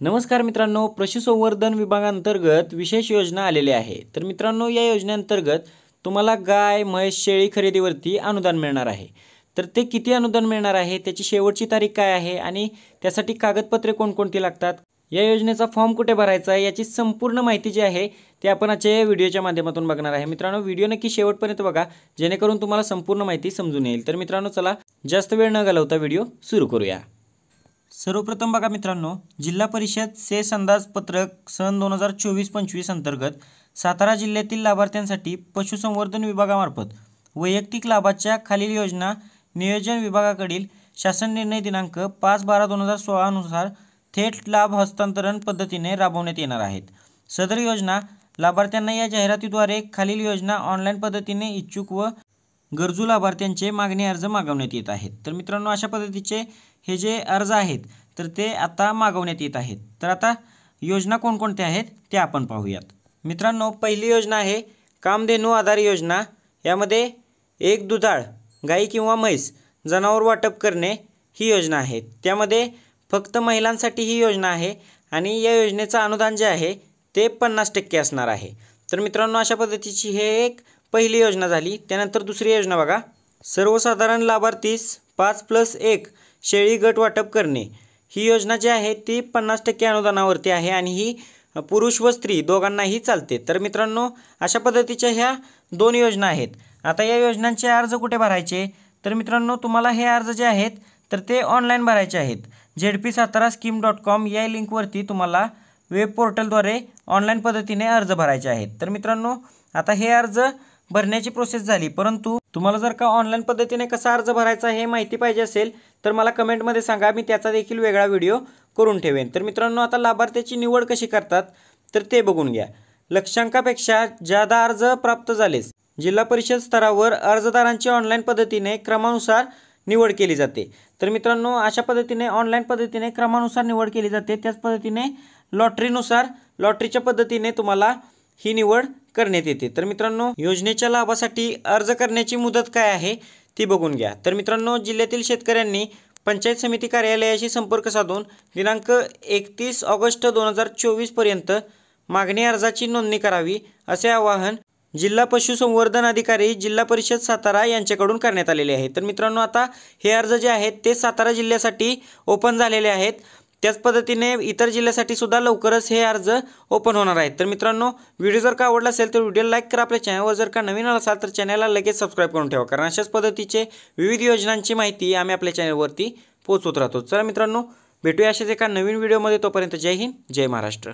नमस्कार मित्रांनो, पशुसंवर्धन विभागांतर्गत विशेष योजना आलेली आहे। तर मित्रांनो, या योजनेअंतर्गत तुम्हाला गाय, म्हैस, शेळी खरेदीवरती अनुदान मिळणार आहे। तर ते किती अनुदान मिळणार आहे, त्याची शेवटची तारीख काय आहे आणि त्यासाठी कागदपत्रे कोणकोणती लागतात, या योजनेचा फॉर्म कुठे भरायचा आहे, याची संपूर्ण माहिती जी आहे ते आपण आजच्या व्हिडिओच्या माध्यमातून बघणार आहे। मित्रांनो, व्हिडिओ नक्की शेवटपर्यंत बघा, जेणेकरून तुम्हाला संपूर्ण माहिती समजून येईल। तर मित्रांनो, चला जास्त वेळ न घालवता व्हिडिओ सुरू करूया। सर्वप्रथम बघा मित्रांनो, जिल्हा परिषद सेस अंदाजपत्रक सन 2024-25 अंतर्गत सातारा जिल्ह्यातील लाभार्थ्यांसाठी पशुसंवर्धन विभागामार्फत वैयक्तिक लाभाच्या खालील योजना नियोजन विभागाकडील शासन निर्णय दिनांक 5/12/2016 नुसार थेट लाभ हस्तांतरण पद्धतीने राबवण्यात येणार आहेत। सदर योजना लाभार्थ्यांना या जाहिरातीद्वारे खालील योजना ऑनलाईन पद्धतीने इच्छुक व गरजू लाभार्थ्यांचे मागणी अर्ज मागवण्यात येत आहेत। तर मित्रांनो, अशा पद्धतीचे हे जे अर्ज आहेत तर ते आता मागवण्यात येत आहेत। तर आता योजना कोणकोणत्या आहेत ते आपण पाहूयात। मित्रांनो, पहिली योजना आहे कामधेनू आधार योजना। यामध्ये एक दुधाळ गाई किंवा म्हैस जनावर वाटप करणे ही योजना आहे। त्यामध्ये फक्त महिलांसाठी ही योजना आहे आणि या योजनेचं अनुदान जे आहे ते 50% असणार आहे। तर मित्रांनो, अशा पद्धतीची हे एक पहिली योजना झाली। त्यानंतर दुसरी योजना बघा, सर्वसाधारण लाभार्थीस 5+1 शेळी गट वाटप करणे ही योजना जी आहे ती 50% अनुदानावरती आहे आणि ही पुरुष व स्त्री दोघांनाही चालते। तर मित्रांनो, अशा पद्धतीच्या ह्या दोन योजना आहेत। आता या योजनांचे अर्ज कुठे भरायचे, तर मित्रांनो, तुम्हाला हे अर्ज जे आहेत तर ते ऑनलाईन भरायचे आहेत। zpsatarascheme.com या लिंकवरती तुम्हाला वेब पोर्टलद्वारे ऑनलाईन पद्धतीने अर्ज भरायचे आहेत। तर मित्रांनो, आता हे अर्ज भरण्याची प्रोसेस झाली, परंतु तुम्हाला जर का ऑनलाईन पद्धतीने कसा अर्ज भरायचा हे माहिती पाहिजे असेल तर मला कमेंटमध्ये सांगा, मी त्याचा देखील वेगळा व्हिडिओ करून ठेवेन। तर मित्रांनो, आता लाभार्थ्याची निवड कशी करतात तर ते बघून घ्या। लक्षांकापेक्षा जादा अर्ज प्राप्त झालेस जिल्हा परिषद स्तरावर अर्जदारांची ऑनलाईन पद्धतीने क्रमानुसार निवड केली जाते। तर मित्रांनो, अशा पद्धतीने ऑनलाईन पद्धतीने क्रमानुसार निवड केली जाते। त्याच पद्धतीने लॉटरीनुसार लॉटरीच्या पद्धतीने तुम्हाला ही निवड करण्यात येते। तर मित्रांनो, योजनेच्या लाभासाठी अर्ज करण्याची मुदत काय आहे ती बघून घ्या। तर मित्रांनो, जिल्ह्यातील शेतकऱ्यांनी पंचायत समिती कार्यालयाशी संपर्क साधून दिनांक 31 ऑगस्ट 2024 पर्यंत मागणी अर्जाची नोंदणी करावी, असे आवाहन जिल्हा पशुसंवर्धन अधिकारी जिल्हा परिषद सातारा यांच्याकडून करण्यात आलेले आहे। तर मित्रांनो, आता हे अर्ज जे आहेत ते सातारा जिल्ह्यासाठी ओपन झालेले आहेत। त्याच पद्धतीने इतर जिल्ह्यासाठी सुद्धा लवकरच हे अर्ज ओपन होणार आहेत। तर मित्रांनो, व्हिडिओ जर का आवडला असेल तर व्हिडिओला लाईक करा, आपल्या चॅनलवर जर का नवीन असाल तर चॅनलला लगेच सबस्क्राईब करून ठेवा, कारण अशाच पद्धतीचे विविध योजनांची माहिती आम्ही आपल्या चॅनलवरती पोहोचवत राहतो। चला मित्रांनो, भेटूया अशाच एका नवीन व्हिडिओमध्ये। तोपर्यंत जय हिंद, जय महाराष्ट्र।